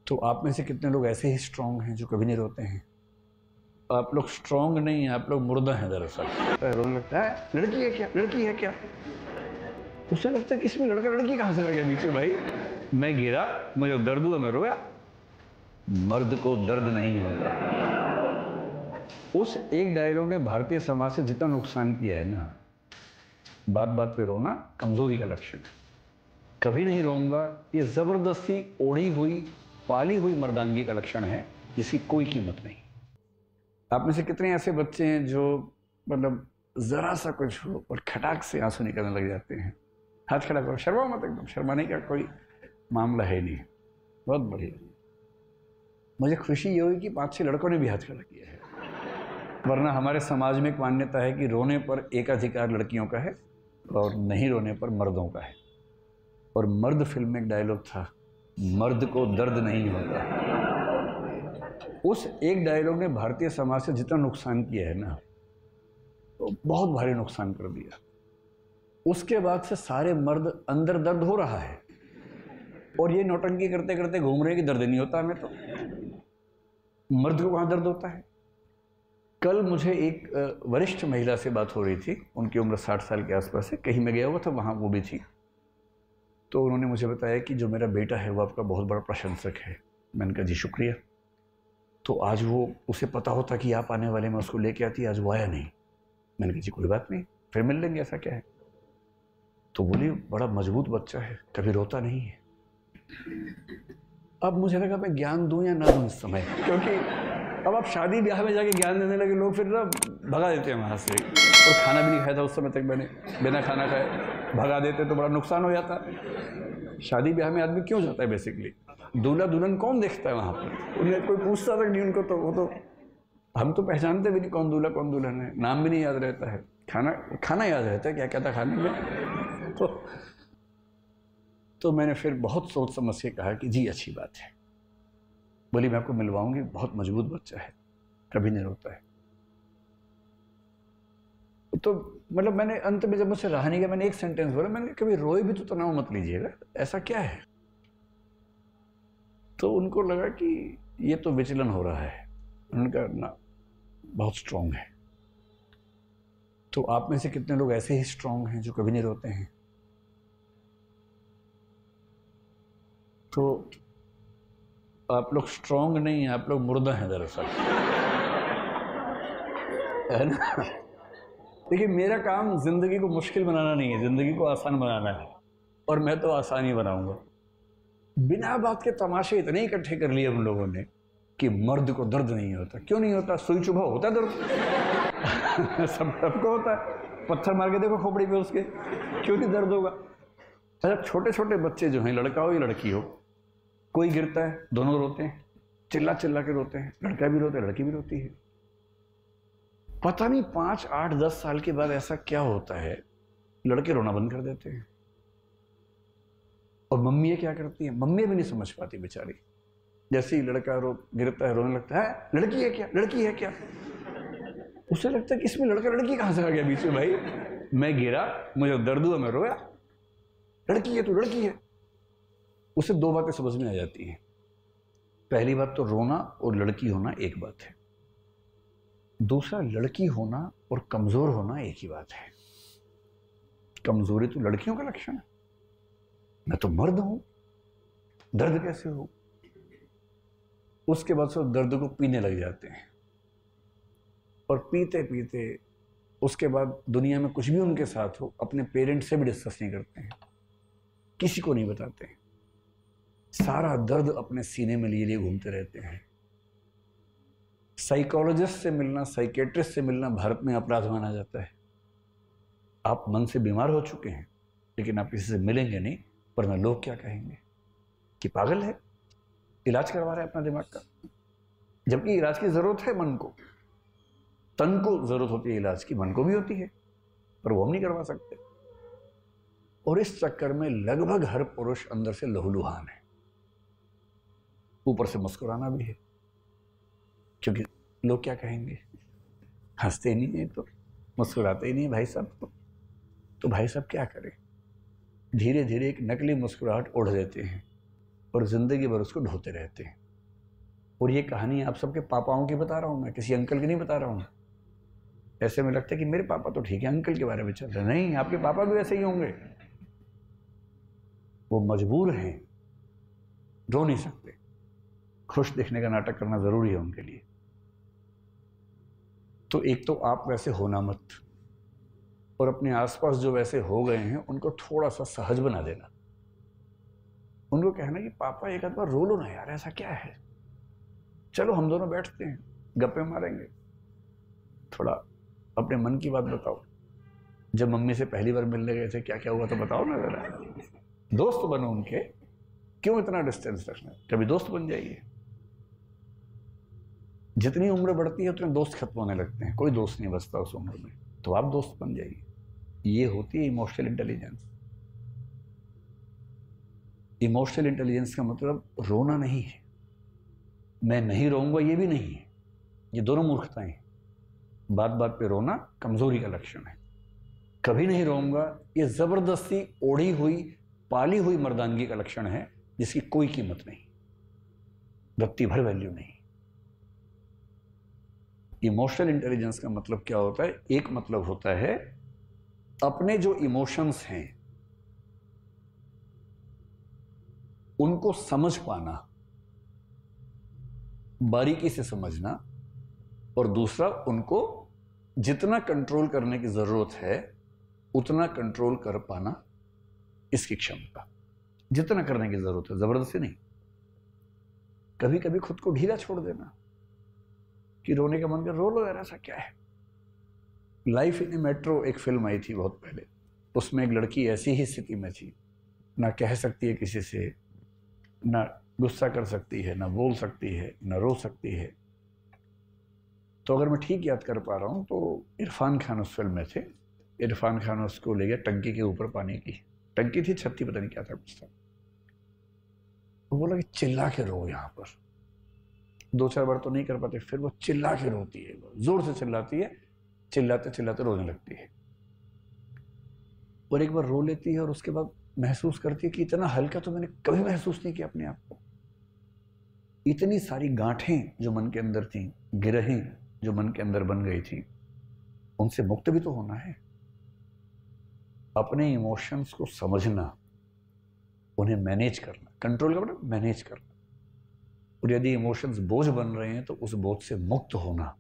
तो आप में से कितने लोग ऐसे ही स्ट्रांग हैं जो कभी नहीं रोते हैं? आप लोग स्ट्रांग नहीं हैं, आप लोग मुर्दा हैं दरअसल। रोने लगता है, लड़की है क्या, लड़की है क्या? उसे लगता है कि इसमें लड़का लड़की कहाँ से आ गया बीच में? भाई मैं गिरा, मुझे दर्द हुआ, मैं रोया। मर्द को दर्द नहीं होता। उस एक डायलॉग ने भारतीय समाज से जितना नुकसान किया है ना, बात बात पे रोना कमजोरी का लक्षण है। कभी नहीं रोऊंगा, ये जबरदस्ती ओढ़ी हुई पाली हुई मर्दानगी का लक्षण है जिसकी कोई कीमत नहीं। आप में से कितने ऐसे बच्चे हैं जो मतलब जरा सा कुछ हो और खटाक से आंसू निकलने लग जाते हैं? हाथ खड़ा करो, शर्मा मत, एकदम शर्माने का कोई मामला है नहीं। बहुत बढ़िया। मुझे खुशी ये हुई कि 5-6 लड़कों ने भी हाथ खड़ा किया है, वरना हमारे समाज में एक मान्यता है कि रोने पर एकाधिकार लड़कियों का है और नहीं रोने पर मर्दों का है। और मर्द फिल्म में एक डायलॉग था, मर्द को दर्द नहीं होता। उस एक डायलॉग ने भारतीय समाज से जितना नुकसान किया है ना, तो बहुत भारी नुकसान कर दिया। उसके बाद से सारे मर्द अंदर दर्द हो रहा है और ये नौटंकी करते करते घूम रहे हैं कि दर्द नहीं होता हमें। तो मर्द को कहाँ दर्द होता है? कल मुझे एक वरिष्ठ महिला से बात हो रही थी, उनकी उम्र 60 साल के आसपास है, कहीं मैं गया हुआ था, वहाँ वो भी थी। तो उन्होंने मुझे बताया कि जो मेरा बेटा है वो आपका बहुत बड़ा प्रशंसक है। मैंने कहा जी शुक्रिया। तो आज वो, उसे पता होता कि आप आने वाले, मैं उसको लेके आती, आज वो आया नहीं। मैंने कहा जी कोई बात नहीं, फिर मिल लेंगे, ऐसा क्या है। तो बोली बड़ा मजबूत बच्चा है, कभी रोता नहीं है। अब मुझे लगा मैं ज्ञान दूं या ना दूं इस समय, क्योंकि अब आप शादी ब्याह में जाके ज्ञान देने लगे, लोग फिर ना भगा देते हैं वहाँ से। और खाना भी नहीं खाया था उस समय तक मैंने, बिना खाना खाए भगा देते तो बड़ा नुकसान हो जाता। शादी ब्याह में आदमी क्यों जाता है बेसिकली? दूल्हा दुल्हन कौन देखता है वहाँ पर? उन्हें कोई पूछता तक नहीं उनको, तो वो तो हम तो पहचानते भी नहीं कौन दूल्हा कौन दुल्हन है, नाम भी नहीं याद रहता है, खाना याद रहता है क्या क्या था खाने में। तो मैंने फिर बहुत सोच समझ के कहा कि जी अच्छी बात है। बोली मैं आपको मिलवाऊंगी, बहुत मजबूत बच्चा है, कभी नहीं रोता है। तो मतलब मैंने अंत में जब मुझसे रहा नहीं गया, मैंने एक सेंटेंस बोला, मैंने कभी रोए भी तो तनाव मत लीजिएगा, ऐसा क्या है? तो उनको लगा कि ये तो विचलन हो रहा है। उन्होंने कहा ना, बहुत स्ट्रांग है। तो आप में से कितने लोग ऐसे ही स्ट्रांग हैं जो कभी नहीं रोते हैं? तो आप लोग स्ट्रांग नहीं हैं, आप लोग मुर्दा हैं दरअसल, है ना। देखिए मेरा काम जिंदगी को मुश्किल बनाना नहीं है, जिंदगी को आसान बनाना है, और मैं तो आसान ही बनाऊंगा। बिना बात के तमाशे इतने इकट्ठे कर लिए हम लोगों ने कि मर्द को दर्द नहीं होता। क्यों नहीं होता? सुई चुभा होता है दर्द। सबको होता है, पत्थर मार के देखो खोपड़ी पे उसके, क्यों नहीं दर्द होगा? अच्छा छोटे छोटे बच्चे जो हैं, लड़का हो या लड़की हो, कोई गिरता है दोनों रोते हैं, चिल्ला चिल्ला के रोते हैं, लड़का भी रोता है लड़की भी रोती है। पता नहीं 5, 8, 10 साल के बाद ऐसा क्या होता है, लड़के रोना बंद कर देते हैं। और मम्मी क्या करती है, मम्मी भी नहीं समझ पाती बेचारी। जैसे ही लड़का गिरता है, रोने लगता है, लड़की है क्या, लड़की है क्या? उसे लगता है कि इसमें लड़का लड़की कहां से आ गया बीच में? भाई मैं गिरा, मुझे दर्द हुआ, मैं रोया। लड़की है तो लड़की है। उसे 2 बातें समझ में आ जाती हैं। पहली बात तो रोना और लड़की होना एक बात है, दूसरा लड़की होना और कमजोर होना एक ही बात है। कमजोरी तो लड़कियों का लक्षण है, मैं तो मर्द हूं, दर्द कैसे हो? उसके बाद सब दर्द को पीने लग जाते हैं, और पीते पीते उसके बाद दुनिया में कुछ भी उनके साथ हो, अपने पेरेंट्स से भी डिस्कस नहीं करते हैं, किसी को नहीं बताते हैं, सारा दर्द अपने सीने में लिए लिए घूमते रहते हैं। साइकोलॉजिस्ट से मिलना, साइकेट्रिस्ट से मिलना भारत में अपराध माना जाता है। आप मन से बीमार हो चुके हैं, लेकिन आप किसी से मिलेंगे नहीं, वरना लोग क्या कहेंगे कि पागल है, इलाज करवा रहा है अपना दिमाग का। जबकि इलाज की जरूरत है मन को, तन को जरूरत होती है इलाज की, मन को भी होती है, पर वो हम नहीं करवा सकते। और इस चक्कर में लगभग हर पुरुष अंदर से लहूलुहान है, ऊपर से मुस्कुराना भी है, क्योंकि लोग क्या कहेंगे, हंसते नहीं है तो, मुस्कुराते ही नहीं भाई साहब। तो भाई साहब क्या करें, धीरे धीरे एक नकली मुस्कुराहट ओढ़ देते हैं, और जिंदगी भर उसको ढोते रहते हैं। और ये कहानी आप सबके पापाओं की बता रहा हूं, मैं किसी अंकल की नहीं बता रहा हूं। ऐसे में लगता है कि मेरे पापा तो ठीक है, अंकल के बारे में चल रहे। नहीं, आपके पापा भी वैसे ही होंगे। वो मजबूर हैं, रो नहीं सकते, खुश दिखने का नाटक करना जरूरी है उनके लिए। तो एक तो आप वैसे होना मत, और अपने आसपास जो वैसे हो गए हैं उनको थोड़ा सा सहज बना देना। उनको कहना कि पापा एक आध बार रो लो ना यार, ऐसा क्या है, चलो हम दोनों बैठते हैं, गप्पे मारेंगे, थोड़ा अपने मन की बात बताओ। जब मम्मी से पहली बार मिलने गए थे क्या क्या हुआ तो बताओ ना जरा। दोस्त बनो उनके, क्यों इतना डिस्टेंस रखना, कभी दोस्त बन जाइए। जितनी उम्र बढ़ती है उतने दोस्त खत्म होने लगते हैं, कोई दोस्त नहीं बचता उस उम्र में, तो आप दोस्त बन जाइए। ये होती है इमोशनल इंटेलिजेंस। इमोशनल इंटेलिजेंस का मतलब रोना नहीं है, मैं नहीं रोऊंगा ये भी नहीं है, ये दोनों मूर्खताएं हैं। बात बात पे रोना कमजोरी का लक्षण है। कभी नहीं रोऊंगा ये जबरदस्ती ओढ़ी हुई पाली हुई मर्दानगी का लक्षण है, जिसकी कोई कीमत नहीं, रत्ती भर वैल्यू नहीं। इमोशनल इंटेलिजेंस का मतलब क्या होता है? एक मतलब होता है अपने जो इमोशंस हैं उनको समझ पाना, बारीकी से समझना, और दूसरा उनको जितना कंट्रोल करने की जरूरत है उतना कंट्रोल कर पाना, इसकी क्षमता। जितना करने की जरूरत है, जबरदस्ती नहीं। कभी कभी खुद को ढीला छोड़ देना कि रोने का मन कर रो लो यार, ऐसा क्या है। लाइफ इन ए मेट्रो एक फिल्म आई थी बहुत पहले, उसमें एक लड़की ऐसी ही स्थिति में थी, ना कह सकती है किसी से, ना गुस्सा कर सकती है, ना बोल सकती है, ना रो सकती है। तो अगर मैं ठीक याद कर पा रहा हूँ तो इरफान खान उस फिल्म में थे। इरफान खान उसको ले गया टंकी के ऊपर, पानी की टंकी थी, छत्ती पता नहीं क्या था कुछ था। वो बोला कि चिल्ला के रो यहाँ पर। दो चार बार तो नहीं कर पाते, फिर वो चिल्ला के रोती है, जोर से चिल्लाती है, चिल्लाते चिल्लाते रोने लगती है। और एक बार रो लेती है और उसके बाद महसूस करती है कि इतना हल्का तो मैंने कभी महसूस नहीं किया अपने आप को। इतनी सारी गांठें जो मन के अंदर थी, गिरहें जो मन के अंदर बन गई थी, उनसे मुक्त भी तो होना है। अपने इमोशंस को समझना, उन्हें मैनेज करना, कंट्रोल का मतलब मैनेज करना। और यदि इमोशंस बोझ बन रहे हैं तो उस बोझ से मुक्त होना,